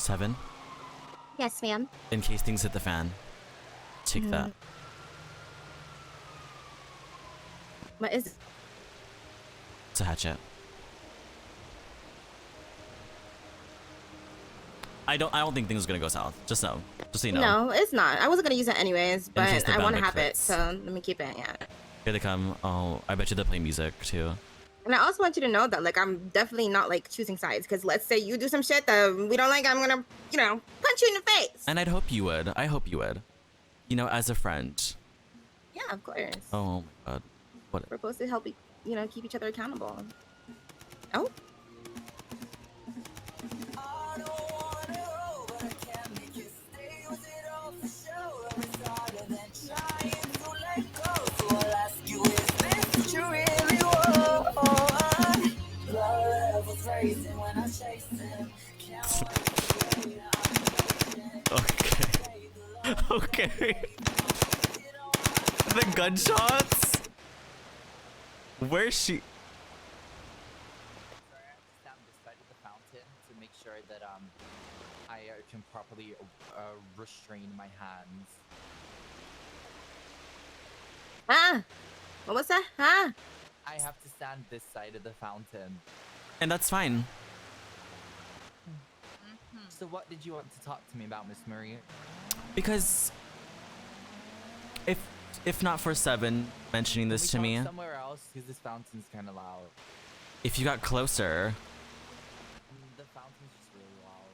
7. Yes, ma'am. In case things hit the fan, take that. What is? It's a hatchet. I don't think things are gonna go south. Just so you know. No, it's not. I wasn't gonna use it anyways, but I want to have it, crits. so let me keep it. Yeah. Here they come. Oh, I bet you they play music too. And I also want you to know that, like, I'm definitely not like choosing sides, because let's say you do some shit that we don't like, I'm gonna, you know, punch you in the face. And I'd hope you would. I hope you would. You know, as a friend. Yeah, of course. Oh my god. What? We're supposed to help, you know, keep each other accountable. Oh. Okay. Okay. The gunshots? Where's she? Stand beside the fountain to make sure that I can properly restrain my hands. Ah. What was that? Ah. I have to stand this side of the fountain. And that's fine. So what did you want to talk to me about, Miss Marie? Because if not for 7 mentioning this to me, somewhere else, because this fountain's kind of loud. if you got closer, The fountain's just really loud.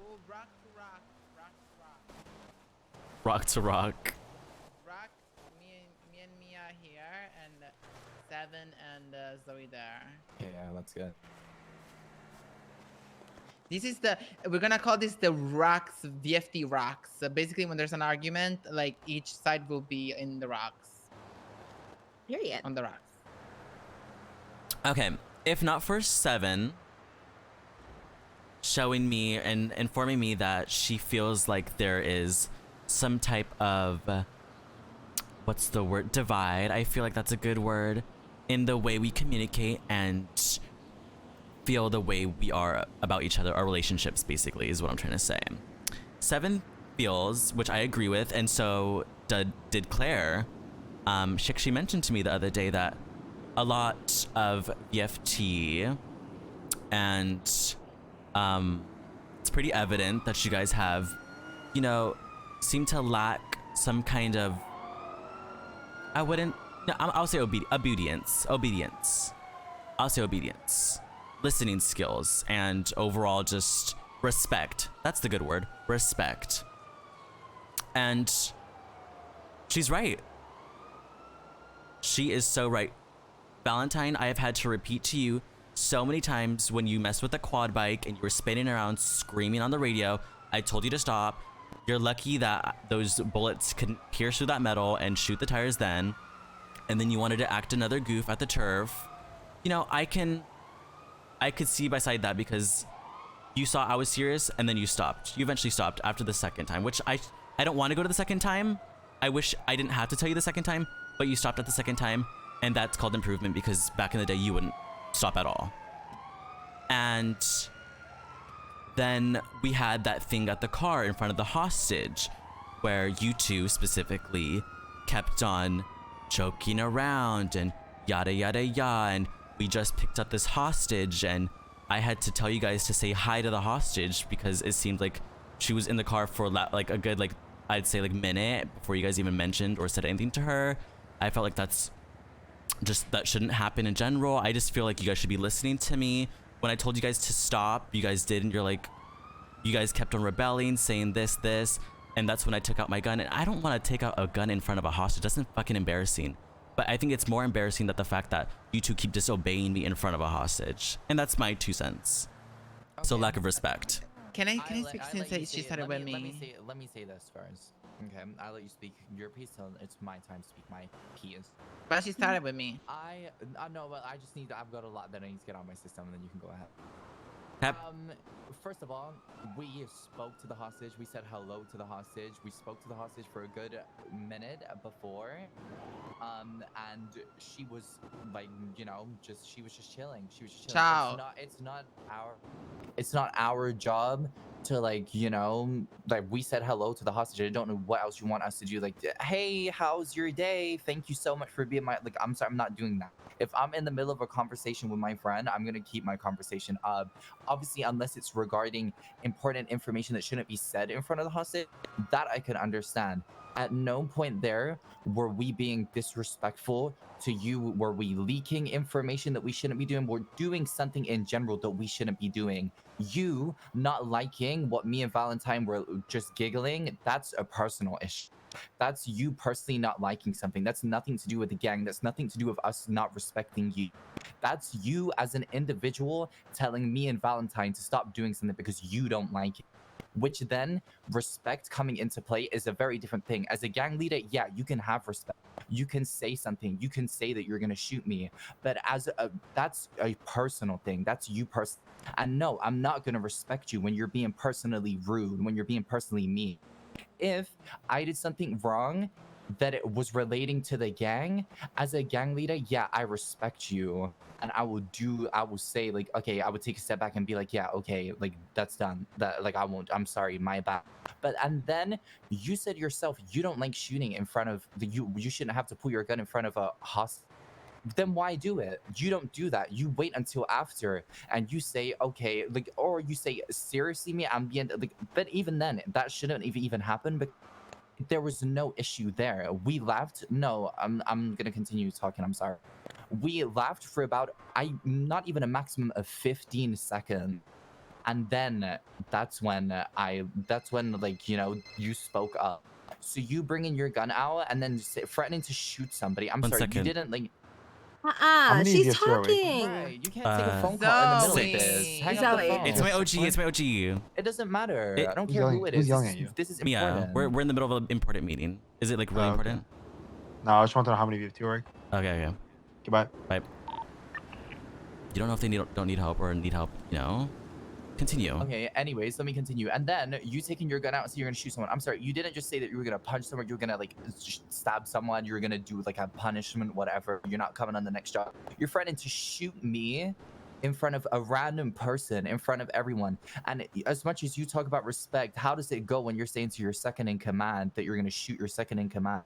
Oh, rock to rock, rock to rock. rock to rock. Rock, me and Mia here, and 7 and Zoe there. Yeah, that's good. This is we're gonna call this the rocks, VFT rocks. So basically, when there's an argument, like each side will be in the rocks. Period. On the rocks. Okay, if not for 7 showing me and informing me that she feels like there is some type of, what's the word, divide, I feel like that's a good word, in the way we communicate and feel the way we are about each other, our relationships basically is what I'm trying to say. 7 feels, which I agree with, and so did Claire. She actually mentioned to me the other day that a lot of VFT and it's pretty evident that you guys have, you know, seem to lack some kind of, I'll say obedience. I'll say obedience. Listening skills and overall just respect. That's the good word. Respect. And she's right. She is so right. Valentine, I have had to repeat to you so many times when you messed with the quad bike and you were spinning around screaming on the radio, I told you to stop. You're lucky that those bullets couldn't pierce through that metal and shoot the tires then. And then you wanted to act another goof at the turf. You know, I could see beside that because you saw I was serious and then you stopped. You eventually stopped after the second time, which I don't want to go to the second time. I wish I didn't have to tell you the second time, but you stopped at the second time, and that's called improvement because back in the day you wouldn't stop at all. And then we had that thing at the car in front of the hostage where you two specifically kept on joking around and yada yada yada, and we just picked up this hostage and I had to tell you guys to say hi to the hostage because it seemed like she was in the car for like a good, like, I'd say like minute before you guys even mentioned or said anything to her. I felt like that shouldn't happen in general. I just feel like you guys should be listening to me. When I told you guys to stop, you guys didn't. You guys kept on rebelling, saying this, and that's when I took out my gun. And I don't want to take out a gun in front of a hostage. That's fucking embarrassing. But I think it's more embarrassing that the fact that you two keep disobeying me in front of a hostage. And that's my 2 cents. Okay. So lack of respect. Can I speak since she started with me? Let me say this first. Okay, I'll let you speak your piece, so it's my time to speak my piece. But she started with me. I know, but I just I've got a lot that I need to get on my system, and then you can go ahead. First of all, we spoke to the hostage. We said hello to the hostage. We spoke to the hostage for a good minute before. And she was like, you know, she was just chilling. She was just chilling. Ciao. It's not our job to, like, you know, like, we said hello to the hostage. I don't know what else you want us to do. Like, hey, how's your day? Thank you so much for being my, like, I'm sorry, I'm not doing that. If I'm in the middle of a conversation with my friend, I'm gonna keep my conversation up. Obviously, unless it's regarding important information that shouldn't be said in front of the hostage, that I could understand. At no point there were we being disrespectful to you. Were we leaking information that we shouldn't be doing? We're doing something in general that we shouldn't be doing. You not liking what me and Valentine were just giggling, that's a personal issue. That's you personally not liking something. That's nothing to do with the gang. That's nothing to do with us not respecting you. That's you as an individual telling me and Valentine to stop doing something because you don't like it. Which then, respect coming into play is a very different thing. As a gang leader, yeah, you can have respect. You can say something. You can say that you're gonna shoot me. But that's a personal thing. That's you personally. And no, I'm not gonna respect you when you're being personally rude, when you're being personally mean. If I did something wrong that it was relating to the gang, as a gang leader, yeah, I respect you. And I will say, like, okay, I would take a step back and be like, yeah, okay, like, that's done. That, like, I'm sorry, my bad. But, and then you said yourself, you don't like shooting in front of you shouldn't have to pull your gun in front of a hostage. Then why do it? You don't do that. You wait until after and you say, okay, like, or you say, seriously, me, I'm being, like, but even then, that shouldn't even happen. But there was no issue there. We laughed. No, I'm gonna continue talking. I'm sorry. We laughed for about not even a maximum of 15 seconds. And then that's when like, you know, you spoke up. So you bringing your gun out and then threatening to shoot somebody. I'm One sorry, second. you didn't like. many She's VFT are we? talking. Right, you can't take a phone call in the middle of Zoe. this. Hang up the Zoe. phone. It's my OG. It's my OG. It doesn't matter. It- I don't Who's care yelling- who it who's is. yelling This at you? is- This is Yeah, important. we're in the middle of an important meeting. Is it like really Oh, okay. important? No, I just want to know how many VFT are we? Okay, okay. Goodbye. Bye. You don't know if they don't need help or need help, you know? Continue. Okay, anyways, let me continue. And then you taking your gun out and say you're gonna shoot someone. I'm sorry, you didn't just say that you were gonna punch someone, you were gonna, like, stab someone, you were gonna do, like, a punishment, whatever. You're not coming on the next job. You're threatening to shoot me in front of a random person, in front of everyone. And as much as you talk about respect, how does it go when you're saying to your second in command that you're gonna shoot your second in command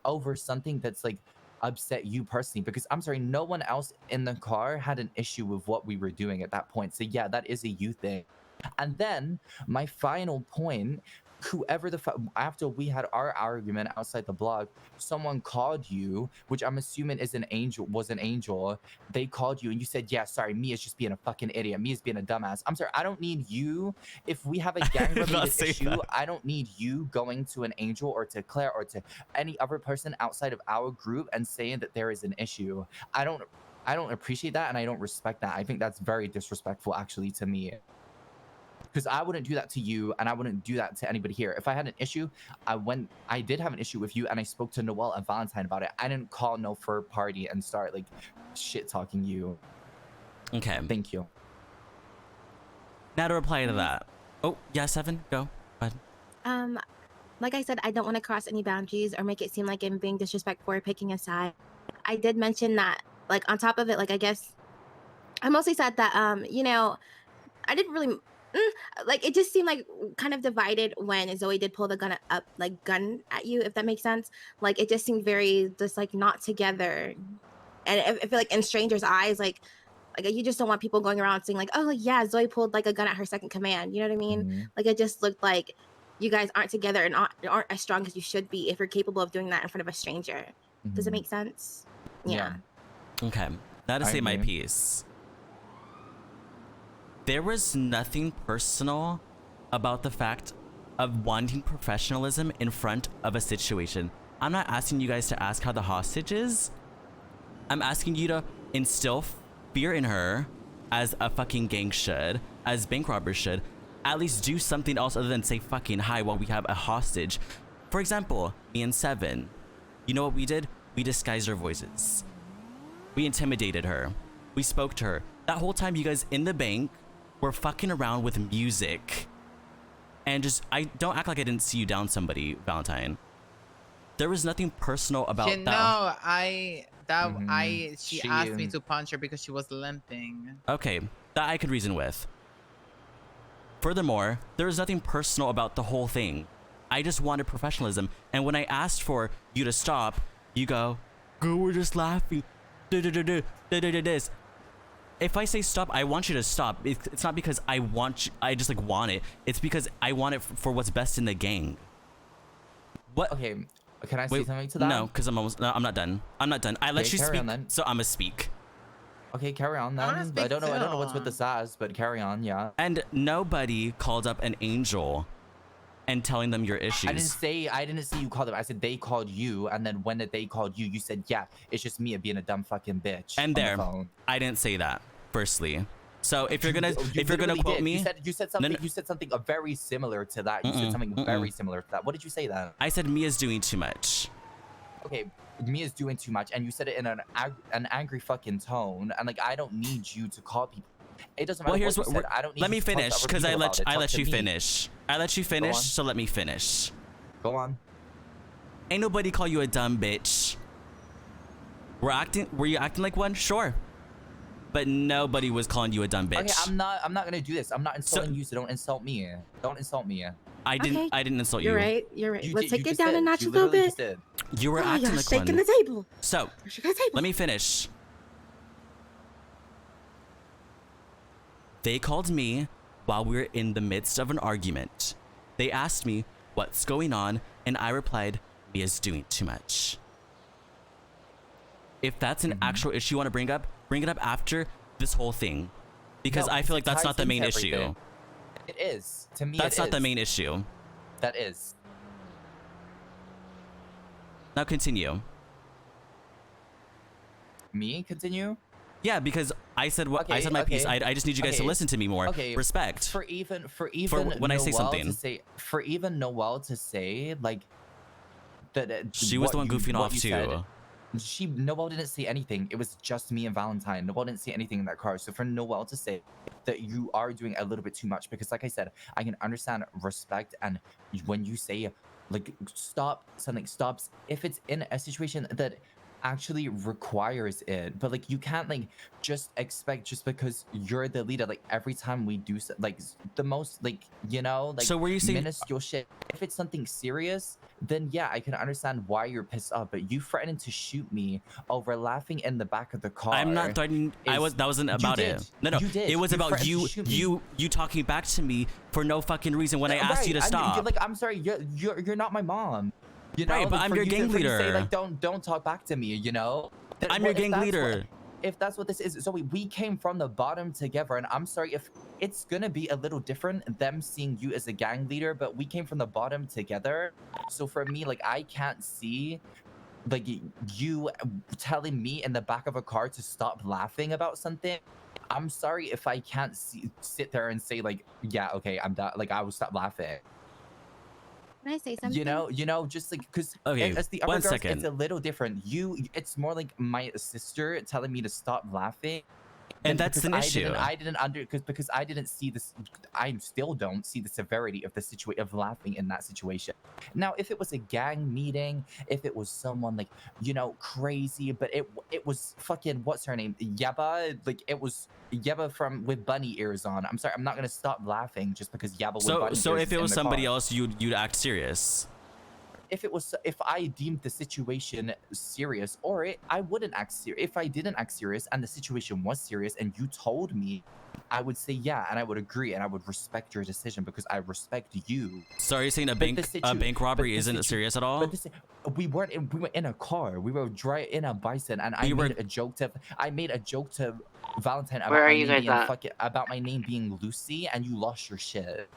over something that's, like, upset you personally? Because I'm sorry, no one else in the car had an issue with what we were doing at that point. So yeah, that is a you thing. And then my final point, whoever after we had our argument outside the block, someone called you, which I'm assuming was an angel. They called you and you said, yeah, sorry, Mia's just being a fucking idiot. Mia's being a dumbass. I'm sorry, I don't need you. If we have a gang related say issue, that. I don't need you going to an angel or to Claire or to any other person outside of our group and saying that there is an issue. I don't appreciate that and I don't respect that. I think that's very disrespectful actually to me. Because I wouldn't do that to you and I wouldn't do that to anybody here. If I had an issue, I did have an issue with you and I spoke to Noelle and Valentine about it. I didn't call no third party and start, like, shit talking you. Okay. Thank you. Now to reply to that. Oh, yeah, Seven, go. Go ahead. Like I said, I don't want to cross any boundaries or make it seem like I'm being disrespectful or picking a side. I did mention that, like, on top of it, like, I guess I mostly said that, you know, I didn't really, like, it just seemed like kind of divided when Zoe did pull the gun at you, if that makes sense. Like, it just seemed very just, like, not together. And I feel like in strangers' eyes, like you just don't want people going around saying, like, oh, yeah, Zoe pulled, like, a gun at her second command. You know what I mean? Mhm. Like, it just looked like you guys aren't together and aren't as strong as you should be if you're capable of doing that in front of a stranger. Does it Mhm. make sense? Yeah. Okay. Now to I say my agree. piece. There was nothing personal about the fact of wanting professionalism in front of a situation. I'm not asking you guys to ask how the hostage is. I'm asking you to instill fear in her as a fucking gang should, as bank robbers should. At least do something else other than say fucking hi while we have a hostage. For example, me and Seven. You know what we did? We disguised our voices. We intimidated her. We spoke to her. That whole time you guys in the bank were fucking around with music. And just, I don't act like I didn't see you down somebody, Valentine. There was nothing personal about You that. know, she asked me to punch her because she was limping. Okay, that I could reason with. Furthermore, there was nothing personal about the whole thing. I just wanted professionalism. And when I asked for you to stop, you go, girl, we're just laughing. This. If I say stop, I want you to stop. It's not because I just like want it. It's because I want it for what's best in the gang. What? Okay, can I say something to that? No, because I'm not done. I'm not done. I let you speak, so I'ma speak. Okay, carry on then. I don't know what's with the sass, but carry on, yeah. And nobody called up an angel and telling them your issues. I didn't say you called them. I said they called you, and then when they called you, you said, yeah, it's just Mia being a dumb fucking bitch. And there, I didn't say that. Firstly, so if you're gonna quote me, you said something very similar to that. You said something very similar to that. What did you say then? I said Mia's doing too much. Okay, Mia's doing too much, and you said it in an angry fucking tone, and like I don't need you to call people. It doesn't matter. Well, here's what you said. I don't need. Let me finish, because I let you me. finish. I let you finish, so let me finish. Go on. Ain't nobody call you a dumb bitch. Were you acting like one? Sure. But nobody was calling you a dumb bitch. Okay, I'm not gonna do this. I'm not insulting you, so don't insult me. Don't insult me. I didn't insult you. You're right. You're right. Let's take it down a notch a little bit. You were acting like shaking one. the table. So let me finish. They called me while we were in the midst of an argument. They asked me what's going on, and I replied, Mia's doing too much. If that's an actual issue you want to bring it up after this whole thing, because I feel like that's not the main issue. It is. To me, that's not the main issue. That is. Now continue. Me continue? Yeah, because I said what I said my piece. I just need you guys to listen to me more. Respect. For even when I say something. For even Noelle to say like that she was the one goofing off too. Noelle didn't say anything. It was just me and Valentine. Noelle didn't say anything in that car. So for Noelle to say that you are doing a little bit too much, because like I said, I can understand respect, and when you say like stop, something stops if it's in a situation that actually requires it. But like you can't like just expect, just because you're the leader, like every time we do like the most like, you know, like so were you saying minuscule shit, if it's something serious, then yeah, I can understand why you're pissed off. But you threatened to shoot me over laughing in the back of the car. I'm not threatening. That wasn't about it. No, you did. It was about you talking back to me for no fucking reason when I asked you to stop. Like I'm sorry, you're not my mom. You know, right, but I'm your gang leader. Say, like, don't talk back to me, you know? I'm your gang leader. If that's what this is, so we came from the bottom together, and I'm sorry if it's gonna be a little different, them seeing you as a gang leader, but we came from the bottom together. So for me, like, I can't see like you telling me in the back of a car to stop laughing about something. I'm sorry if I can't sit there and say like, yeah, okay, I'm done. Like I will stop laughing. Can I say something? You know, just like because as the other girls, it's a little different. It's more like my sister telling me to stop laughing. And that's an issue. I didn't because I didn't see this. I still don't see the severity of the situation of laughing in that situation. Now, if it was a gang meeting, if it was someone like, you know, crazy, but it was fucking, what's her name, Yeba, like it was Yeba with bunny ears on. I'm sorry, I'm not gonna stop laughing just because Yeba with bunny ears. So if it was somebody else, you'd act serious. If I deemed the situation serious, I wouldn't act serious. If I didn't act serious and the situation was serious and you told me, I would say yeah, and I would agree, and I would respect your decision because I respect you. So are you saying a bank robbery isn't serious at all? But we were in a car. We were in a bison, and I made a joke to Valentine about my name being Lucy, and you lost your shit.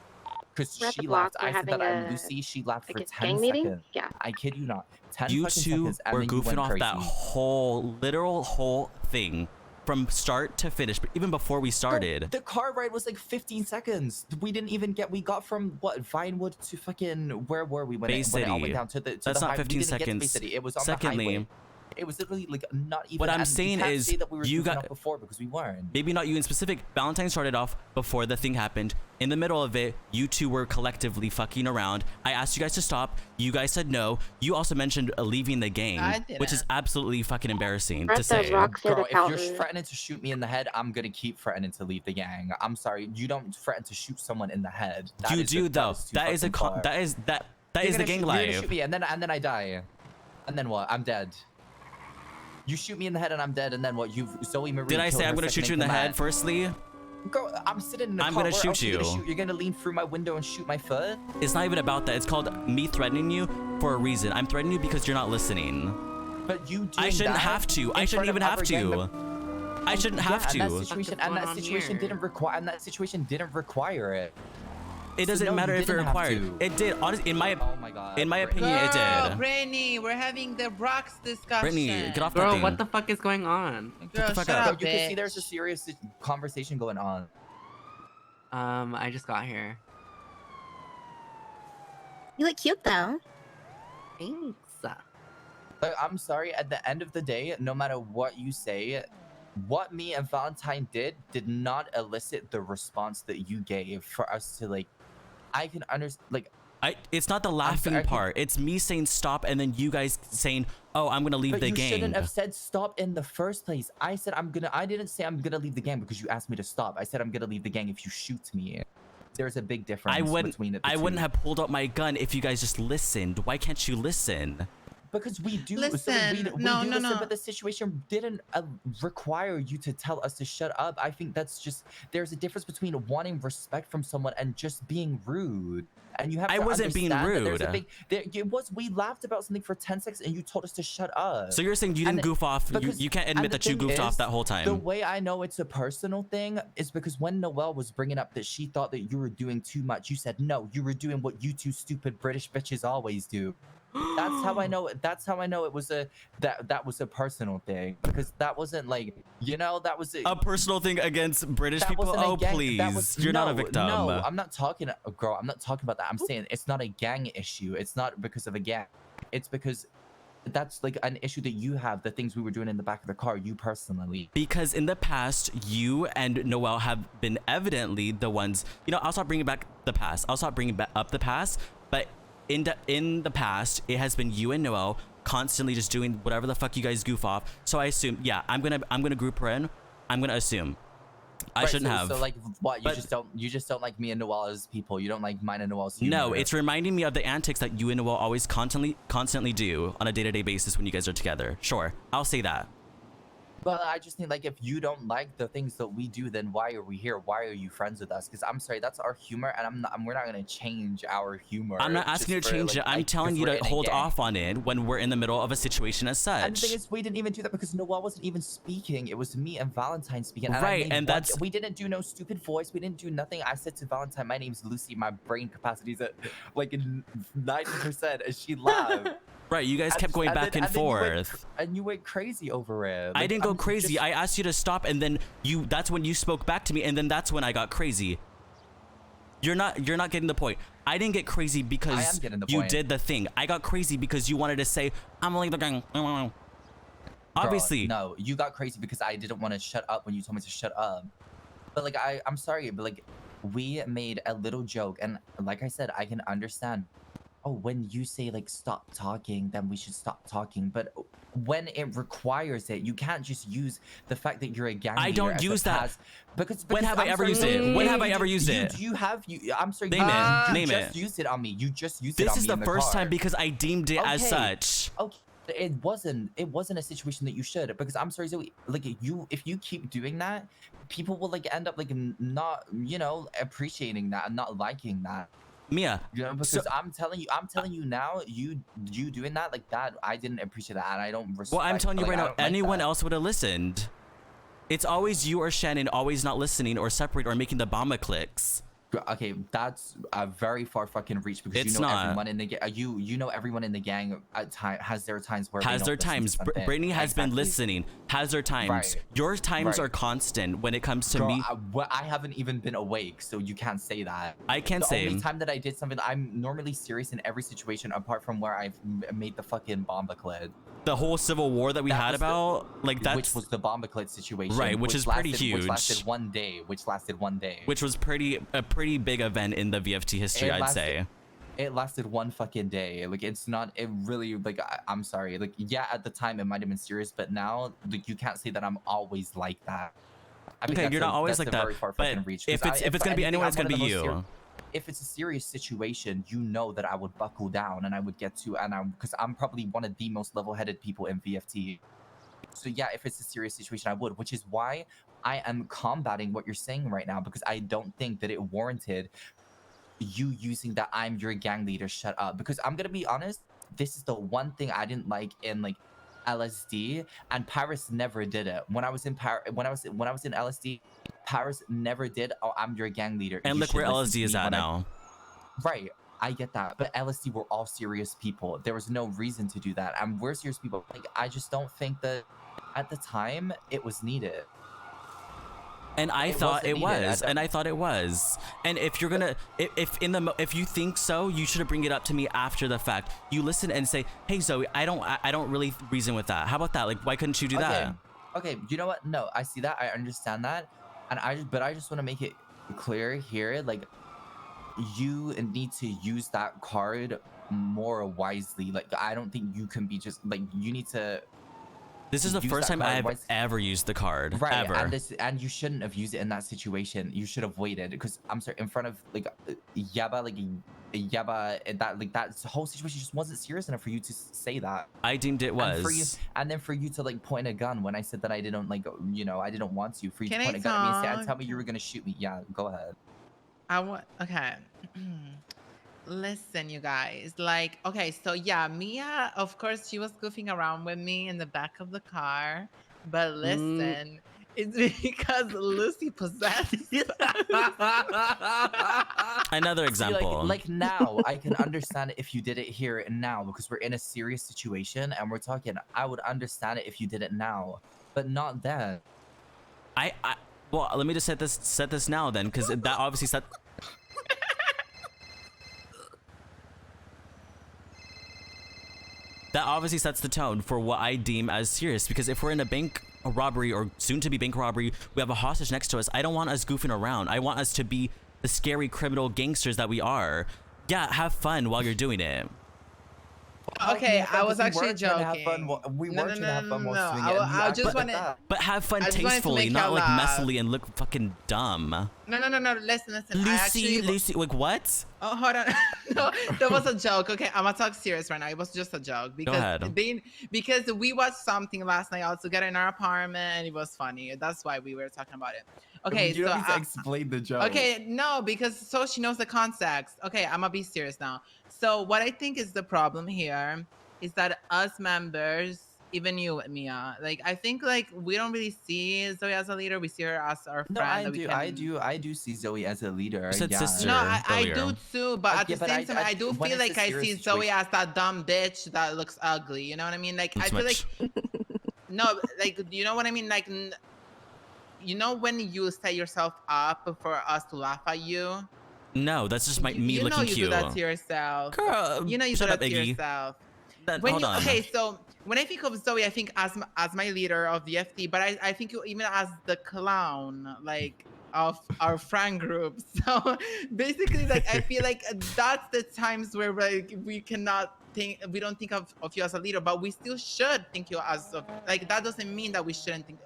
Because she laughed. I said that I'm Lucy. She laughed for 10 seconds. Yeah. I kid you not. 10 you fucking two seconds, and were then you goofing went off crazy. that whole thing from start to finish, but even before we started. The car ride was like 15 seconds. We got from what, Vinewood to fucking, where were we when Bay it City. all went down to the That's the not highway. 15 We didn't get to Bay seconds. City. It was on Secondly, the highway. It was literally like not even. What I'm and saying you can't is say that we were you goofing got- off before because we weren't. Maybe not you in specific. Valentine started off before the thing happened. In the middle of it, you two were collectively fucking around. I asked you guys to stop. You guys said no. You also mentioned leaving the gang, I which is didn't. absolutely fucking embarrassing At to the say. rock near Girl, the if you're fountain. threatening to shoot me in the head, I'm gonna keep threatening to leave the gang. I'm sorry, you don't threaten to shoot someone in the head. That You is do the- though. too That is a fucking far. that is You're the gonna gang shoot, You're gonna life. shoot me, and then I die. And then what? I'm dead. You shoot me in the head and I'm dead, and then what? You've Zoe Marie. Did I killed say I'm her gonna shoot you in second the head? command. Firstly, Girl, I'm sitting in the I'm car. gonna Where shoot else are you. Gonna you. shoot? You're gonna lean through my window and shoot my foot? it's not even about that. It's called me threatening you for a reason. I'm threatening you because you're not listening. But you doing I shouldn't that have to. in I shouldn't front of even have other gang to. I shouldn't have And that to. situation, What's and going that on situation here? didn't require. And that situation didn't require it. It So doesn't no, matter you if it didn't have required. to. It did. Honestly, in my Oh my god. in my Brittany. opinion, it Girl, did. Brittany, we're having the rocks discussion. Brittany, get off that Girl, thing. what the fuck is going on? Girl, the fuck shut up. up, You can see bitch. there's a serious conversation going on. I just got here. You look cute though. Thanks. Like, I'm sorry, at the end of the day, no matter what you say, what me and Valentine did not elicit the response that you gave for us to like. I can understand, like. It's not the laughing sorry, I can't- part. It's me saying stop and then you guys saying, "Oh, I'm gonna leave But the you gang." shouldn't have said stop in the first place. I said I didn't say I'm gonna leave the gang because you asked me to stop. I said I'm gonna leave the gang if you shoot me. There's a big difference between the I two. wouldn't have pulled out my gun if you guys just listened. Why can't you listen? Because we do. Listen, we do no, listen, no. but the situation didn't require you to tell us to shut up. I think that's just there's a difference between wanting respect from someone and just being rude. And you have. I to wasn't being understand that there's a rude. it was. We laughed about something for 10 seconds, and you told us to shut up. So you're saying you And didn't goof off? because- You can't and admit the that you thing goofed off is, that whole The time. way I know it's a personal thing is because when Noelle was bringing up that she thought that you were doing too much, you said no, you were doing what you two stupid British bitches always do. That's how I know. That's how I know it was that was a personal thing because that wasn't like that was A personal thing against British that people? wasn't a Oh, gang- please. that was- You're not a no, victim. No, I'm not talking, girl. I'm not talking about that. I'm saying it's not a gang issue. It's not because of a gang. It's because that's like an issue that you have. The things we were doing in the back of the car, you personally. Because in the past, you and Noelle have been evidently the ones. I'll stop bringing back the past. I'll stop bringing up the past. But in the past, it has been you and Noelle constantly just doing whatever the fuck you guys goof off. So I assume, yeah, I'm gonna group her in. I'm gonna assume. I Right, shouldn't so, have. So like, what? You But- just don't like me and Noelle as people. You don't like mine and Noelle's No, humor. it's reminding me of the antics that you and Noelle always constantly do on a day-to-day basis when you guys are together. Sure, I'll say that. But I just think like if you don't like the things that we do, then why are we here? Why are you friends with us? Because I'm sorry, that's our humor, and we're not gonna change our humor. I'm not asking you just to for, change it. I'm like, telling 'cause you we're to in a hold gang. off on it when we're in the middle of a situation as And the such. thing is, we didn't even do that because Noelle wasn't even speaking. It was me and Valentine speaking. And I Right, made and one- that's- we didn't do no stupid voice. We didn't do nothing. I said to Valentine, "My name's Lucy. My brain capacity's at like 90%," and she laughed. Right, you guys kept going back and then you went forth. and you went crazy over it. I Like, didn't go I'm crazy. just- I asked you to stop, and then that's when you spoke back to me, and then that's when I got crazy. You're not getting the point. I didn't get crazy because getting the you point. did the thing. I got crazy because you wanted to say, "I'm only the gang." Girl, Obviously. no, you got crazy because I didn't want to shut up when you told me to shut up. But like I'm sorry, but like we made a little joke, and like I said, I can understand. Oh, when you say like stop talking, then we should stop talking. But when it requires it, you can't just use the fact that you're a gang I leader don't as a use that. pass- Because When have I I'm ever sorry, used it? When have I ever used it? I'm sorry. Name it. You Name just it. used it on me. You just used it This on is me the in the first car. time because I deemed it as Okay. such. Okay, it wasn't a situation that you should, because I'm sorry, Zoe, like if you keep doing that, people will like end up like not appreciating that and not liking that. Mia, Because So- I'm telling you now, you doing that like that, I didn't appreciate that, and I don't respect. well, I'm telling you like, right I now, don't like anyone that. else would have listened. It's always you or Shannon always not listening or separate or making the bomba clicks. Okay, that's a very far fucking reach because It's you know not. everyone in the you know everyone in the gang at time has their times where they Has don't their listen to times. something. Brittany has been Exactly. listening. has their times. Right. Your times Right. are constant when it comes to Girl, me. I haven't even been awake, so you can't say that. I can't The say. only time that I did something, I'm normally serious in every situation apart from where I've made the fucking bombaclid. The whole civil war that we had about, like, that's... Which was the bombaclid situation. Right, which is pretty huge. Which lasted 1 day. Which was a pretty big event in the VFT history, I'd say. It lasted 1 fucking day. Like, it's not, it really, like, I'm sorry. Like, yeah, at the time it might have been serious, but now, like, you can't say that I'm always like that. I mean, Okay, you're not always like that, but reach, if it's gonna be anyone, it's gonna be you. If it's a serious situation, you know that I would buckle down and I would get to, because I'm probably one of the most level-headed people in VFT. So yeah, if it's a serious situation, I would, which is why I am combating what you're saying right now, because I don't think that it warranted you using that I'm your gang leader, shut up. Because I'm gonna be honest, this is the one thing I didn't like in like LSD, and Paris never did it. When I was in when I was in LSD, Paris never did, oh, I'm your gang leader. And look where LSD is at now. Right, I get that, but LSD were all serious people. There was no reason to do that, and we're serious people. Like, I just don't think that at the time it was needed. And I thought it was, and I thought it was. And if you're gonna, if you think so, you should bring it up to me after the fact. You listen and say, "Hey Zoe, I don't really reason with that. How about that? Like, why couldn't you do that?" Okay, you know what? No, I see that. I understand that, and I just want to make it clear here, like, you need to use that card more wisely. Like, I don't think you can be just like, you need to. This is the first time I've ever used the card, right? Ever. And you shouldn't have used it in that situation. You should have waited, because I'm sorry, in front of like Yaba, that whole situation just wasn't serious enough for you to say that. I deemed it was. And then for you to like point a gun when I said that I didn't, like, you know, I didn't want to. For you to Can point I a gun at me and talk? tell me you were gonna shoot me. Yeah, go ahead. Okay. Listen, you guys. Like, okay, so yeah, Mia, of course, she was goofing around with me in the back of the car. But listen, it's because Lucy possessed. Another example. Like now, I can understand it if you did it here and now, because we're in a serious situation and we're talking. I would understand it if you did it now, but not then. Well, let me just set this now then, because that obviously set. That obviously sets the tone for what I deem as serious, because if we're in a bank robbery or soon to be bank robbery, we have a hostage next to us. I don't want us goofing around. I want us to be the scary criminal gangsters that we are. Yeah, have fun while you're doing it. Okay, I was actually joking. We were trying to have fun while doing it. I just want to. But have fun I just wanted to tastefully, make not y'all like laugh. messily and look fucking dumb. No. Listen. Lucy, like what? Oh, hold on. No, that was a joke. Okay, I'm gonna talk serious right now. It was just a joke because because we watched something last night all together in our apartment and it was funny. That's why we were talking about it. Okay, you so don't need to explain the joke. Okay, no, because so she knows the context. Okay, I'm gonna be serious now. So what I think is the problem here is that us members, even you, Mia, like I think like we don't really see Zoe as a leader. We see her as our friend. No, I do see Zoe as a leader. You said sister. No, I earlier. do too, but at the same time, I do when feel it's like a I serious see Zoe situation- as that dumb bitch that looks ugly. You know what I mean? Like I feel like no, like you know what I mean? Like you know when you set yourself up for us to laugh at you. No, that's just me You looking know you cute. do that to yourself. Girl, You know you do shut that up, to Iggy. yourself. Hold on. Okay, so when I think of Zoe, I think as my leader of the FT, but I think you even as the clown, like of our friend group. So basically, like I feel like that's the times where like we don't think of you as a leader, but we still should think you as like that doesn't mean that we shouldn't think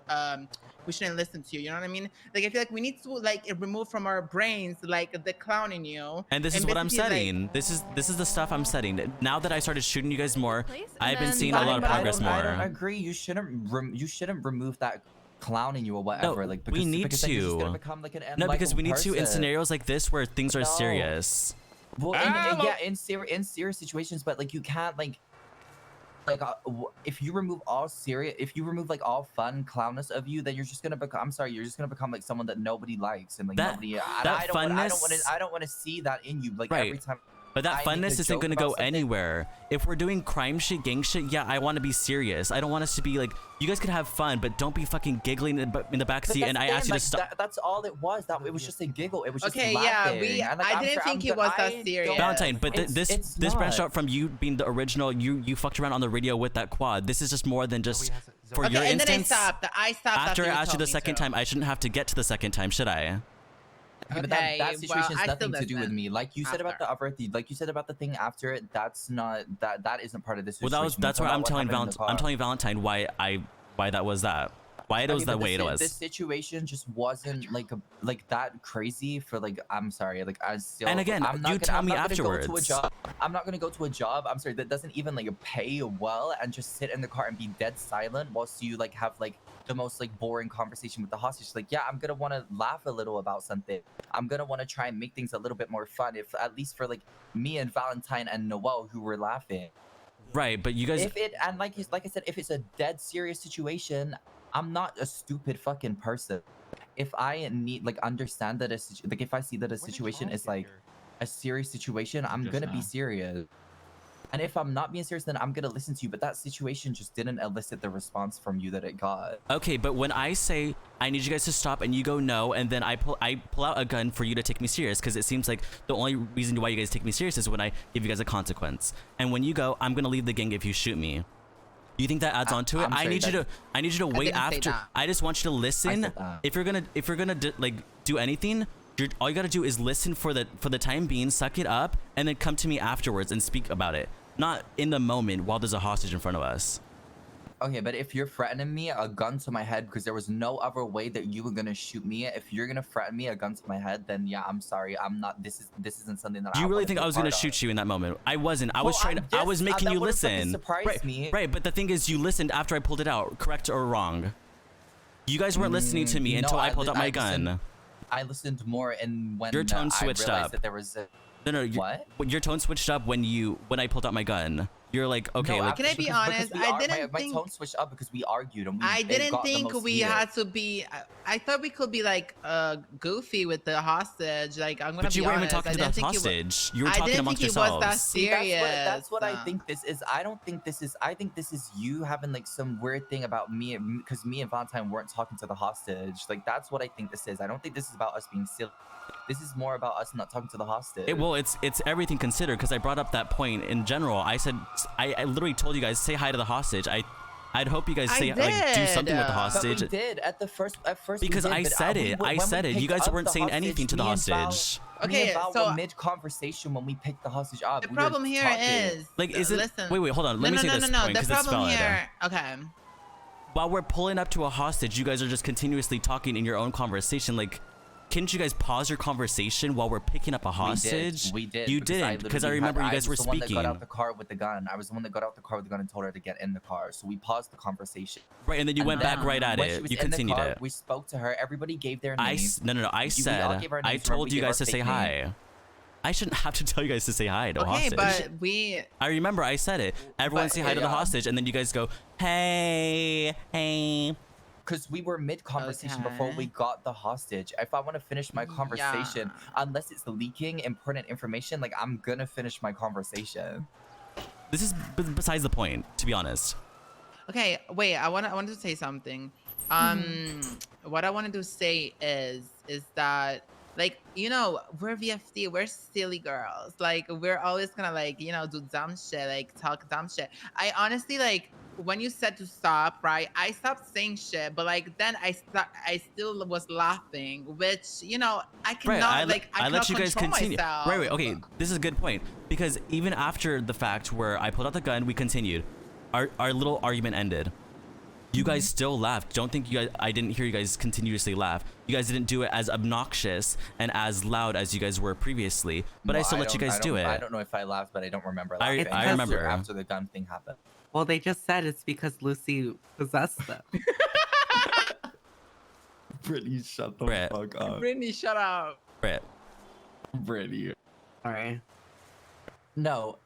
we shouldn't listen to you. You know what I mean? Like I feel like we need to like remove from our brains like the clown in you. And this is what I'm basically, setting. like, this is the stuff I'm setting. Now that I started shooting you guys more, Place, I've been and seeing then- a lot of But progress I don't more. agree. You shouldn't remove that clown in you or whatever. No, like we need because then you're just to. gonna become like an No, because unlikable we need to in person. scenarios like this where things are No. serious. Well, in serious situations, but like you can't like if you remove all like all fun clownness of you, then you're just gonna become. I'm sorry, you're just gonna become like someone that nobody likes and like That- nobody. that I don't funness- want to see that in you like Right. every time. But that I make a funness isn't joke gonna about go something- anywhere. If we're doing crime shit, gang shit, yeah, I want to be serious. I don't want us to be like, you guys could have fun, but don't be fucking giggling in the back But seat. that's And the I thing, asked you like, to stop. That's all it was. It was just a giggle. It was just Okay, laughing. yeah, And, like, I I'm didn't sure- think I'm it good- was I that don't- serious. Valentine, but this It's branched not. out from you being the original. You fucked around on the radio with that quad. This is just more than just for Okay, your and instance. then I stopped. After I you asked you told the me second to. time, I shouldn't have to get to the second time, should I? Okay, but Okay, that well, situation has I nothing still to do with listen me. Like you said about after. like you said about the thing after it. That's not that isn't part of this Well, situation. that's We're why talking I'm about telling what happened in the I'm car. telling Valentine why that was that. Why it was Okay, the but way it This was. situation just wasn't like that crazy for like. I'm sorry, like I still. And again, I'm not you gonna, tell I'm me not gonna go to a afterwards. job. I'm not gonna go to a job. I'm sorry, that doesn't even like pay well, and just sit in the car and be dead silent whilst you like have like the most like boring conversation with the hostage. Like, yeah, I'm gonna want to laugh a little about something. I'm gonna want to try and make things a little bit more fun, if at least for like me and Valentine and Noel who were laughing. Right, but you guys. If it and like I said, if it's a dead serious situation, I'm not a stupid fucking person. If I need like understand that like if I see that a situation is like a serious situation, I'm Just gonna be now. serious. And if I'm not being serious, then I'm gonna listen to you. But that situation just didn't elicit the response from you that it got. Okay, but when I say I need you guys to stop and you go no, and then I pull out a gun for you to take me serious, because it seems like the only reason why you guys take me serious is when I give you guys a consequence. And when you go, I'm gonna leave the gang if you shoot me. You think that adds on to it? I'm I sorry, need you to wait didn't say after. that. I just want you to listen. said that. If you're gonna like do anything, all you gotta do is listen for the time being, suck it up, and then come to me afterwards and speak about it. Not in the moment while there's a hostage in front of us. Okay, but if you're threatening me, a gun to my head, because there was no other way that you were gonna shoot me. If you're gonna threaten me, a gun to my head, then yeah, I'm sorry. I'm not. This isn't something that. Do you I really wanna think be I a was gonna part of. shoot you in that moment? I wasn't. I Well, was trying. I was making that you would've fucking listen. surprised Right, me. right. But the thing is, you listened after I pulled it out. Correct or wrong? You guys weren't listening to me no, until I pulled out my listened- gun. I listened more, and when Your tone I switched realized up. that there was a, No, what? Your tone switched up when I pulled out my gun. You're like, okay, No, like, Can I be because honest? we I didn't my think- tone switched up because we argued and we. I it didn't got the think most we heated. had to be. I thought we could be like goofy with the hostage. Like I'm gonna but be you weren't even honest, talking I to the didn't think it wa- hostage. You were I talking didn't amongst think it was that yourselves. See, that's what I serious. think this is. I don't think this is. I think this is you having like some weird thing about me, because me and Valentine weren't talking to the hostage. Like that's what I think this is. I don't think this is about us being silly. This is more about us not talking to the hostage. It's everything considered, because I brought up that point in general. I said I literally told you guys say hi to the hostage. I'd hope you guys I say like do something with the did. But But we hostage. did at first. We Because did, I but, said we it. were- I when we said it. You picked guys up weren't the saying anything to the me and Val- hostage. me and Okay, Val so- were mid conversation when we picked the hostage up. The We were problem here talking. is Like, is it? Listen. Wait, hold on. Let me say this point The because it's problem valid. here. Okay. While we're pulling up to a hostage, you guys are just continuously talking in your own conversation. Like, can't you guys pause your conversation while we're picking up a hostage? We did. You didn't, because I remember you guys were I was the one that speaking. got out the car with the gun. I was the one that got out the car with the gun and told her to get in the car. So we paused the conversation. Right, and then you And went back then right at when she it. was You in the continued car, it. We spoke to her. Everybody gave their I names. no. I We all said gave our I names. told Remember, you we guys to gave say our fake hi. I shouldn't have to tell you guys to say hi to a Okay, hostage. but we. I remember I said it. Everyone But, say hi to the yeah. hostage, and then you guys go, hey, hey. Because we were mid conversation before Okay. we got the hostage. If I want to finish my conversation, unless it's leaking important information, like I'm gonna finish my conversation. This is besides the point, to be honest. Okay, wait. I wanted to say something. What I wanted to say is that like we're VFT, we're silly girls. Like we're always gonna like do dumb shit, like talk dumb shit. I honestly like when you said to stop, right? I stopped saying shit, but like then I still was laughing, which I cannot I let you guys control continue. myself. Right, okay. This is a good point, because even after the fact where I pulled out the gun, we continued. Our little argument ended. You guys still laughed. Don't think you guys. I didn't hear you guys continuously laugh. You guys didn't do it as obnoxious and as loud as you guys were previously. But I Well, still let you guys do it. I don't know if I laughed, but I don't remember I- laughing. I remember. after the gun thing happened. Well, they just said it's because Lucy possessed them. Brittany, shut the Brett. fuck up. Brittany, shut up. Brett, Brittany. Sorry. No,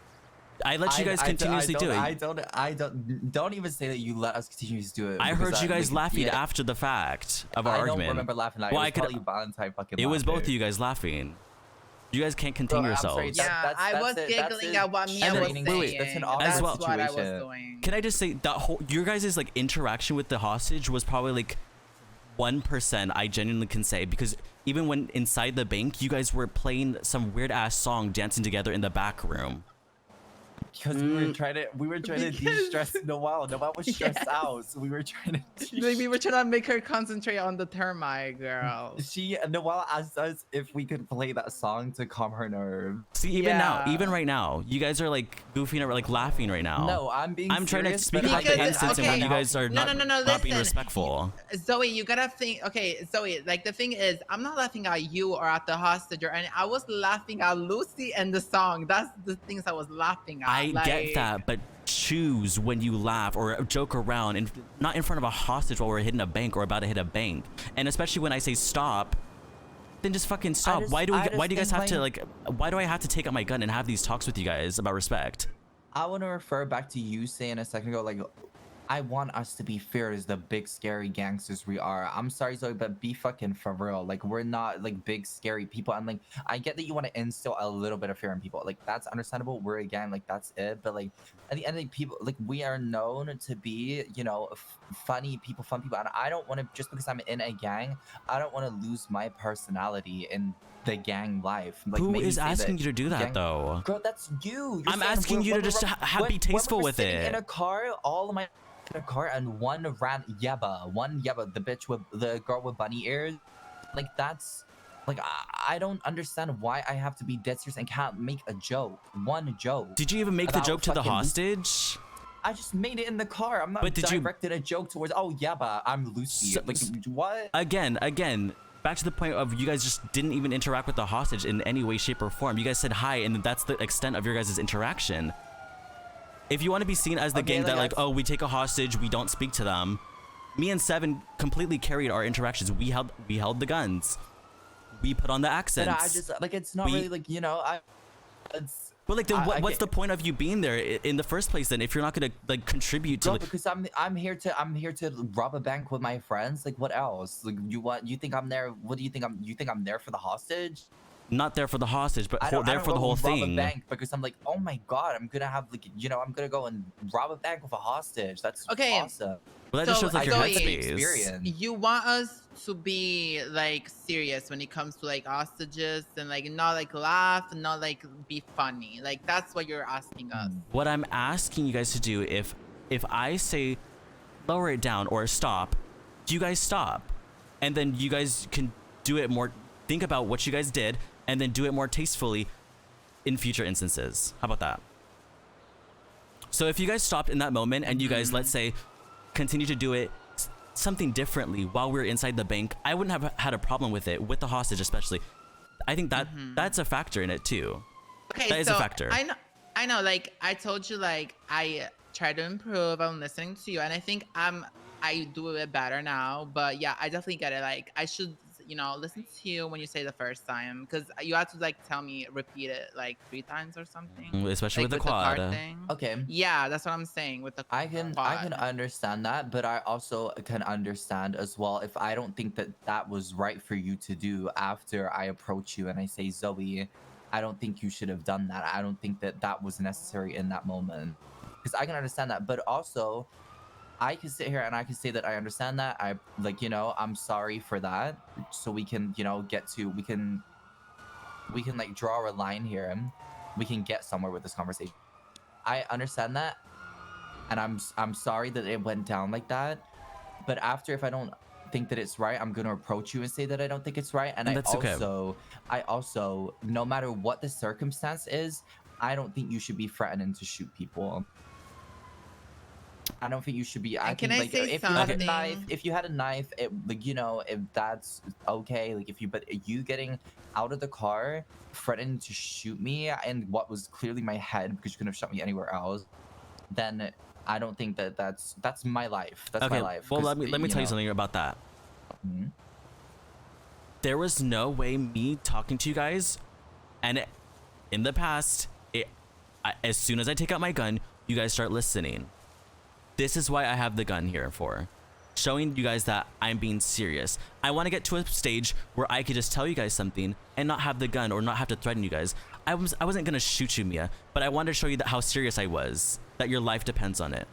I let you guys continuously do it. I don't even say that you let us continuously do it. I because heard you guys laughing yeah, after the fact of our I argument. don't remember laughing. Well, it I was could- probably Valentine fucking It was both of laughing. you guys laughing. You guys can't contain Bro, I'm sorry, yourselves. Yeah, I was giggling at what Mia was then- saying. wait, that's an That's awkward what I was situation. doing. Can I just say that whole your guys' like interaction with the hostage was probably like 1%, I genuinely can say, because even when inside the bank, you guys were playing some weird ass song, dancing together in the back room. Because we were trying to de-stress Noelle. Noelle was stressed out, so we were trying to Like, we were trying to make her concentrate on the termite girl. Noelle asked us if we could play that song to calm her nerves. See, even now, Yeah. even right now, you guys are like goofing or like laughing right now. No, I'm being I'm trying to serious, speak but about I the can't- instance and when okay. you guys are No, not, no, not being listen. respectful. Zoe, you gotta think. Okay, Zoe, like the thing is, I'm not laughing at you or at the hostage or any. I was laughing at Lucy and the song. That's the things I was laughing at. I like, get that, but choose when you laugh or joke around, and not in front of a hostage while we're hitting a bank or about to hit a bank. And especially when I say stop, then just fucking stop. just- Why do I you just guys think, have to like? Why do I have to take out my gun and have these talks with you guys about respect? I want to refer back to you saying a second ago, like, I want us to be fair as the big scary gangsters we are. I'm sorry, Zoe, but be fucking for real. Like, we're not like big scary people. And like, I get that you want to instill a little bit of fear in people. Like, that's understandable. We're a gang, like that's it. But like, at the end of the people, like we are known to be, you know, funny people, fun people. And I don't want to, just because I'm in a gang, I don't want to lose my personality in the gang life. Like, Who maybe is say that asking you to do that gang- though? Girl, that's you. You're I'm saying asking you to when just we're- be when tasteful we were with sitting it. in a car, all of my in a car, and one ran Yeba, the bitch with the girl with bunny ears. Like that's like I don't understand why I have to be dead serious and can't make a joke. One joke. Did you even make the about joke to the fucking Lucy. hostage? I just made it in the car. I'm not But did you- directed a joke towards. Oh Yeba, I'm Lucy. So- like what? Again, back to the point of you guys just didn't even interact with the hostage in any way, shape, or form. You guys said hi, and that's the extent of your guys' interaction. If you want to be seen as the Okay, gang that like, like, oh, we take a hostage, we don't speak to them. Me and Seven completely carried our interactions. We held the guns. We put on the But accents. I just like it's not We- really like it's. But like, then I what's get- the point of you being there in the first place? Then, if you're not gonna like contribute to Bro, like, because I'm here to rob a bank with my friends. Like what else? Like you think I'm there? What do you think you think I'm there for the hostage? not there for the hostage, but I don't there for the go whole and rob thing. a bank because I'm like, oh my god, I'm gonna have like I'm gonna go and rob a bank with a hostage. That's Okay. awesome. Well, that just So, shows like your Zoe, headspace. experience. You want us to be like serious when it comes to like hostages and like not like laugh and not like be funny. Like that's what you're asking us. What I'm asking you guys to do, if I say lower it down or stop, you guys stop, and then you guys can do it more. Think about what you guys did, and then do it more tastefully in future instances. How about that? So if you guys stopped in that moment and you guys, let's say, continue to do it something differently while we were inside the bank, I wouldn't have had a problem with it, with the hostage especially. I think that that's a factor in it too. Okay, That is a so factor. I know. Like I told you, like I try to improve. I'm listening to you, and I think I do it better now. But yeah, I definitely get it. Like I should, listen to you when you say the first time, because you have to like tell me, repeat it like 3 times or something. Especially Like, with the car quad. thing. Okay. Yeah, that's what I'm saying with the I can quad. understand that, but I also can understand as well if I don't think that was right for you to do after I approach you and I say, Zoe, I don't think you should have done that. I don't think that was necessary in that moment. Because I can understand that, but also I can sit here and I can say that I understand that. I like, I'm sorry for that. So we can, we can like draw a line here and we can get somewhere with this conversation. I understand that. And I'm sorry that it went down like that. But after, if I don't think that it's right, I'm gonna approach you and say that I don't think it's right. And That's okay. I also, no matter what the circumstance is, I don't think you should be threatening to shoot people. I don't think you should be. I can think, I like, say if you had a something? knife, it like if that's okay, like but you getting out of the car, threatening to shoot me, and what was clearly my head because you couldn't have shot me anywhere else, then I don't think that's my life. That's my life. Well, 'cause, let me tell you something about that. Mhm. There was no way me talking to you guys, and in the past, as soon as I take out my gun, you guys start listening. This is why I have the gun here for. showing you guys that I'm being serious. I want to get to a stage where I could just tell you guys something and not have the gun or not have to threaten you guys. I wasn't gonna shoot you, Mia, but I wanted to show you that how serious I was, that your life depends on it.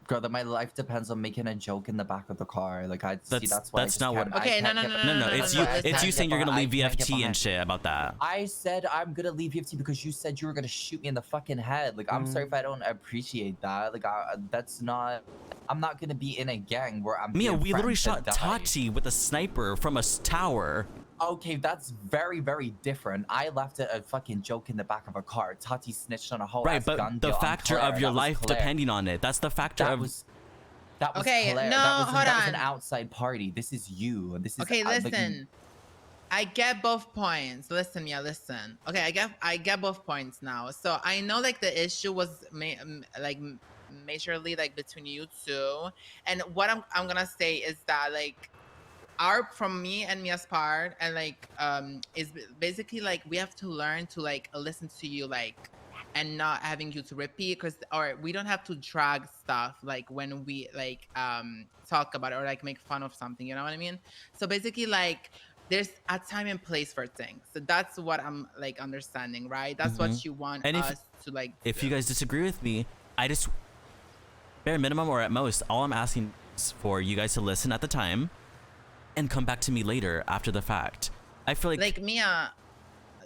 Girl, that my life depends on making a joke in the back of the car. Like that's why That's I just not what- can't- I Okay, no, can't no, get- no, No, no, no, it's no, you. no, It's can't you get saying you're gonna behind- leave I can't get VFT and behind. shit about that. I said I'm gonna leave VFT because you said you were gonna shoot me in the fucking head. Like I'm sorry if I don't appreciate that. Like that's not. I'm not gonna be in a gang where I'm. Mia, being we literally threatened shot to die. Tati with a sniper from a tower. Okay, that's very, very different. I left a fucking joke in the back of a car. Tati snitched on a whole Right, ass but gun the deal on factor Claire. of your That was life Claire. depending on it. That's the factor That of. was Okay, Claire. no, hold that was an on. outside party. This is you. And this is Okay, like, listen. I get both points. Listen, Mia, listen. Okay, I get both points now. So I know like the issue was majorly like between you two, and what I'm gonna say is that like from me and Mia's part, and like is basically like we have to learn to like listen to you like and not having you to repeat, because or we don't have to drag stuff like when we like talk about it or like make fun of something, you know what I mean? So basically like there's a time and place for things. So that's what I'm like understanding, right? That's what you want And if- us to like If do. you guys disagree with me, I just bare minimum or at most, all I'm asking is for you guys to listen at the time and come back to me later after the fact. I feel like Mia,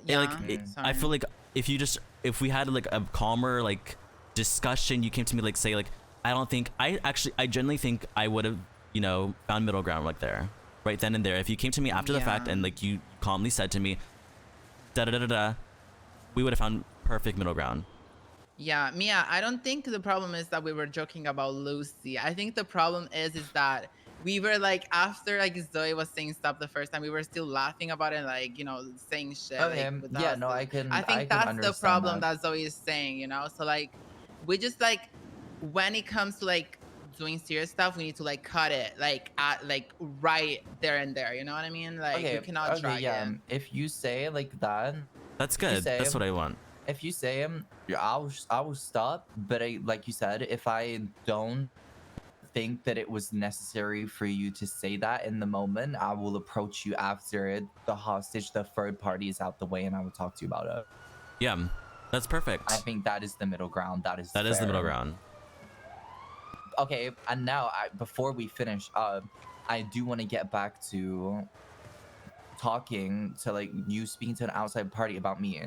yeah, yeah, I feel like if we had like a calmer like discussion, you came to me like say like I genuinely think I would have, you know, found middle ground like there, right then and there. If you came to me after the fact Yeah. and like you calmly said to me, da da da da da, we would have found perfect middle ground. Yeah, Mia, I don't think the problem is that we were joking about Lucy. I think the problem is that we were like, after like Zoe was saying stuff the first time, we were still laughing about it, like, you know, saying shit. Okay, Like, with yeah, us. no, I can. I think can that's the understand problem that Zoe is saying, you know? So like, we just like, when it comes to like doing serious stuff, we need to like cut it like at like right there and there. You know what I mean? Like, Okay, we cannot drag yeah. it. If you say it like that, That's good. say That's what I want. if you say I will stop. But like you said, if I don't think that it was necessary for you to say that in the moment, I will approach you after the third party is out the way, and I will talk to you about it. Yeah, that's perfect. I think that is the middle ground. That is That is the middle fair. ground. Okay, and now before we finish, I do want to get back to talking to like you speaking to an outside party about me.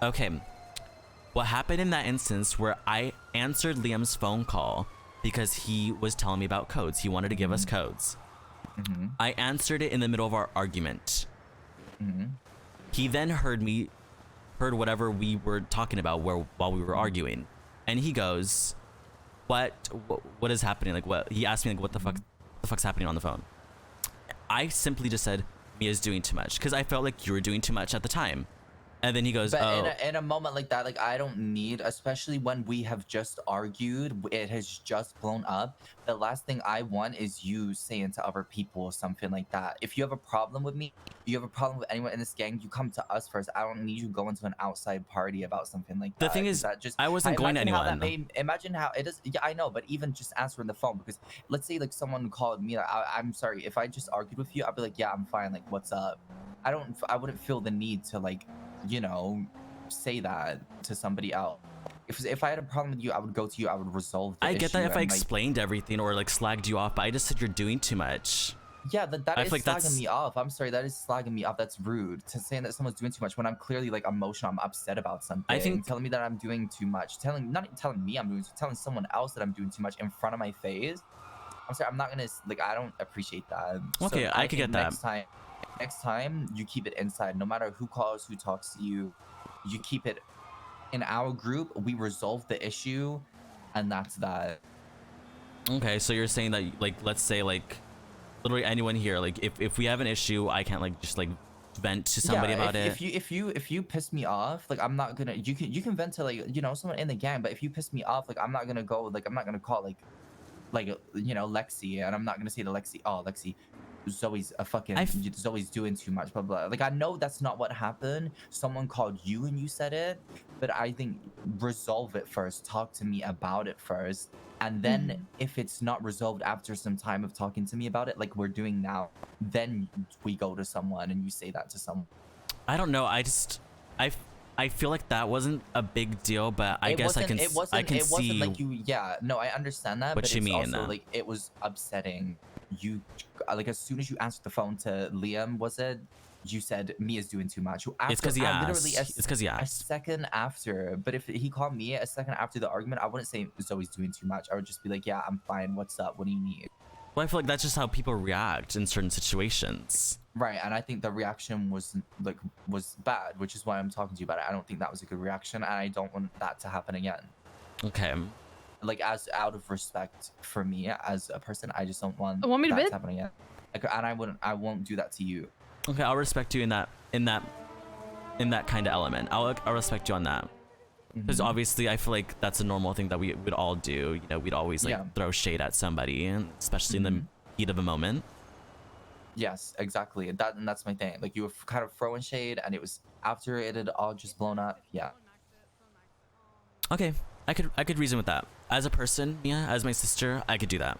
Okay. What happened in that instance where I answered Liam's phone call because he was telling me about codes. He wanted to give us codes. Mm-hmm. I answered it in the middle of our argument. Mm-hmm. He then heard whatever we were talking about while we were arguing. And he goes, what is happening? Like what? He asked me like what the fuck's happening on the phone. I simply just said, Mia's doing too much, because I felt like you were doing too much at the time. And then he goes, But oh. in a moment like that, like I don't need, especially when we have just argued, it has just blown up. The last thing I want is you saying to other people something like that. If you have a problem with me, you have a problem with anyone in this gang, you come to us first. I don't need you going to an outside party about something like that. The thing 'cause is, that just, I wasn't going to imagine how anyone. that imagine how it is. Yeah, I know, but even just answering the phone, because let's say like someone called me, like, I'm sorry, if I just argued with you, I'd be like, yeah, I'm fine. Like, what's up? I wouldn't feel the need to like, you know, say that to somebody else. If I had a problem with you, I would go to you. I would resolve the I get that issue if I and, like, explained everything or like slagged you off, but I just said you're doing too much. yeah, that I is feel like slagging that's- me off. I'm sorry, that is slagging me off. That's rude. To saying that someone's doing too much when I'm clearly like emotional, I'm upset about something. think- telling me that I'm doing too much, not telling me I'm doing, telling someone else that I'm doing too much in front of my face. I'm sorry, I'm not gonna like. I don't appreciate that. Okay, I could think get that. Next time you keep it inside. No matter who calls, who talks to you, you keep it in our group. We resolve the issue, and that's that. Okay, so you're saying that like, let's say like, literally anyone here, like if we have an issue, I can't like just like vent to somebody Yeah, about it. If you piss me off, like I'm not gonna. You can vent to like, you know, someone in the gang. But if you piss me off, like I'm not gonna go. Like I'm not gonna call like you know, Lexi, and I'm not gonna say to Lexi, oh Lexi, Zoe's a fucking I've- Zoe's doing too much, blah blah. Like I know that's not what happened. Someone called you and you said it, but I think resolve it first. Talk to me about it first, and then if it's not resolved after some time of talking to me about it, like we're doing now, then we go to someone and you say that to someone. I don't know. I feel like that wasn't a big deal, but I guess I can It wasn't see like you. Yeah, no, I understand that. what but you it's mean. also like it was upsetting. You like as soon as you answered the phone to Liam, was it? You said Mia's doing too much. It's because he literally asked. It's because he a asked. second after. But if he called me a second after the argument, I wouldn't say Zoe's doing too much. I would just be like, yeah, I'm fine. What's up? What do you need? Well, I feel like that's just how people react in certain situations. Right, and I think the reaction was bad, which is why I'm talking to you about it. I don't think that was a good reaction, and I don't want that to happen again. Okay. Like as out of respect for me as a person, I just don't want Want me to that bid? to happen again. Like, and I won't do that to you. Okay, I'll respect you in that kind of element. I'll respect you on that. Because obviously, I feel like that's a normal thing that we would all do. You know, we'd always like throw shade at somebody, and especially in the heat of a moment. Yes, exactly. And that's my thing. Like you were kind of throwing shade, and it was after it had all just blown up. Yeah. Okay, I could reason with that. As a person, Mia, as my sister, I could do that.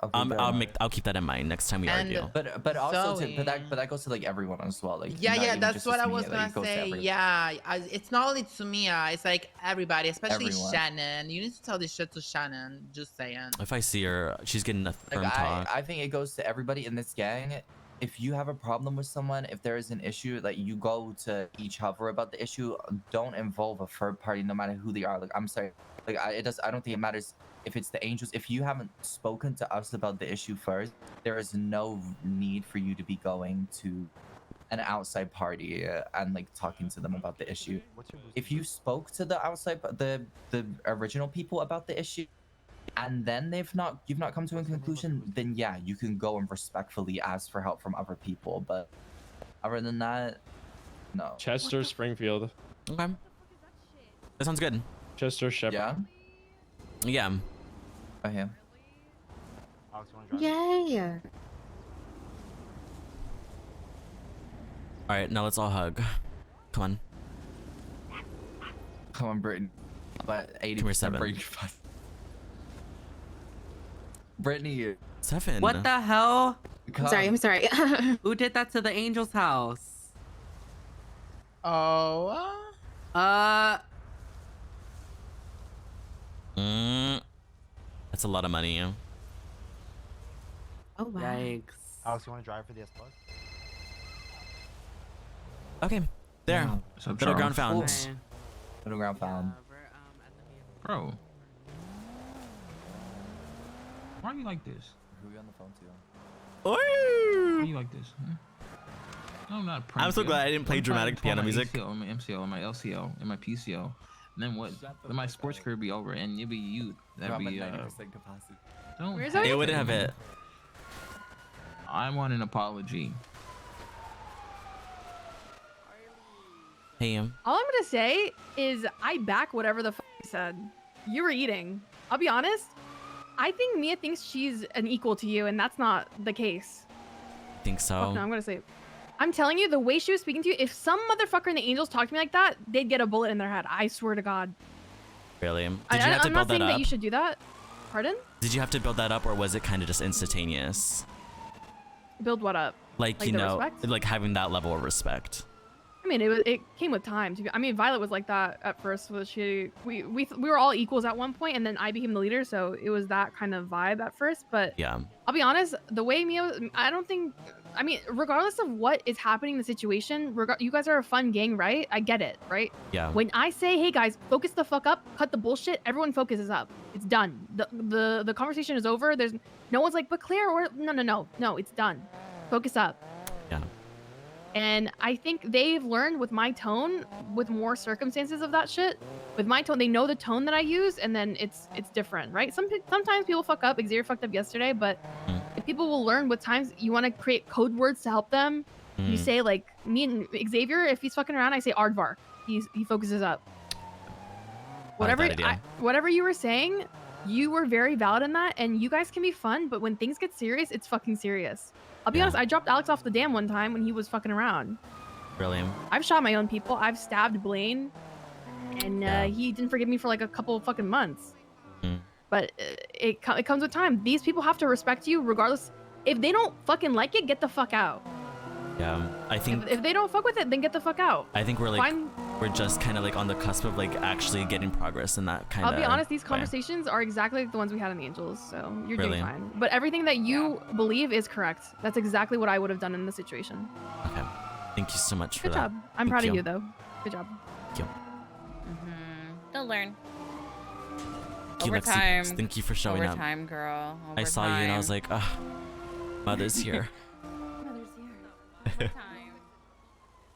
Okay, I'll keep that in mind next time we argue. But also Zoe. but that goes to like everyone as well. Like Yeah, not yeah, even that's just what as I was Mia, gonna like, it goes to say. everyone. Yeah, it's not only to Mia, it's like everybody, especially Everyone. Shannon. You need to tell this shit to Shannon. Just saying. If I see her, she's getting a firm Like talk. I think it goes to everybody in this gang. If you have a problem with someone, if there is an issue, like you go to each other about the issue. Don't involve a third party, no matter who they are. Like I'm sorry, like I don't think it matters if it's the angels. If you haven't spoken to us about the issue first, there is no need for you to be going to an outside party and like talking to them about the issue. If you spoke to the outside, the original people about the issue, and then you've not come to a conclusion, then yeah, you can go and respectfully ask for help from other people. But other than that, no. Chester Springfield. Okay. That sounds good. Chester Shepherd. Yeah. Yeah. Okay. Alex, you wanna drive? Yay. All right, now let's all hug. Come on. Come on, Brittany. But 80% here, Seven. break fast. Brittany, Seven. What the hell? come. I'm sorry. Who did that to the angel's house? Oh. That's a lot of money. Oh wow. Yikes. Alex, you wanna drive for the S Plus? Okay. There. Yeah. What's up, Middle ground Charles? found. Middle ground found. Bro. Why are you like this? Who are you on the phone to? Why are you like this? No, I'm not. I'm so glad I didn't play dramatic piano music. ACL, my MCL, my LCL, and my PCL. And then what? Then my sports career be over, and it'd be you. That'd be 90% capacity. Don't. Where's have our- It wouldn't have hit. I want an apology. Hey, All I'm gonna say is I back whatever the fuck you said. You were eating. I'll be honest. I think Mia thinks she's an equal to you, and that's not the case. think so. Fuck no, I'm gonna say. I'm telling you, the way she was speaking to you, if some motherfucker in the Angels talked to me like that, they'd get a bullet in their head. I swear to God. Really? Did you I'm have to not build saying that that up? you should do that. Pardon? Did you have to build that up, or was it kind of just instantaneous? Build what up? Like, Like you the know, respect? like having that level of respect. I mean, it came with time. I mean, Violet was like that at first. We were all equals at one point, and then I became the leader, so it was that kind of vibe at first. But Yeah. I'll be honest, the way Mia, I don't think. I mean, regardless of what is happening in the situation, you guys are a fun gang, right? I get it, right? Yeah. When I say, hey guys, focus the fuck up, cut the bullshit, everyone focuses up. It's done. The conversation is over. There's no one's like, but Claire, or no, it's done. Focus up. Yeah. And I think they've learned with my tone, with more circumstances of that shit. With my tone, they know the tone that I use, and then it's different, right? Sometimes people fuck up. Xavier fucked up yesterday, but if people will learn with times you want to create code words to help them. You say like me and Xavier, if he's fucking around, I say Aardvark. He focuses up. I like that idea. Whatever you were saying, You were very valid in that, and you guys can be fun, but when things get serious, it's fucking serious. I'll be Yeah. honest, I dropped Alex off the dam one time when he was fucking around. Really? I've shot my own people. I've stabbed Blaine, and Yeah. he didn't forgive me for like a couple of fucking months. Mm. But it comes with time. These people have to respect you regardless. If they don't fucking like it, get the fuck out. Yeah. I think If they don't fuck with it, then get the fuck out. I think we're like Find- we're just kind of like on the cusp of like actually getting progress in that kind of. I'll be honest, these way. conversations are exactly like the ones we had in the Angels, so you're Really? doing fine. But everything that you believe is correct. That's exactly what I would have done in the situation. Okay. Thank you so much for Good that. job. I'm Thank proud of you, though. Good job. They'll learn. Thank you, Over Lexi. time. Thank you for showing Over up. time, girl. Over I saw you and I was time. like, ah, mother's here. Mother's here. Over time.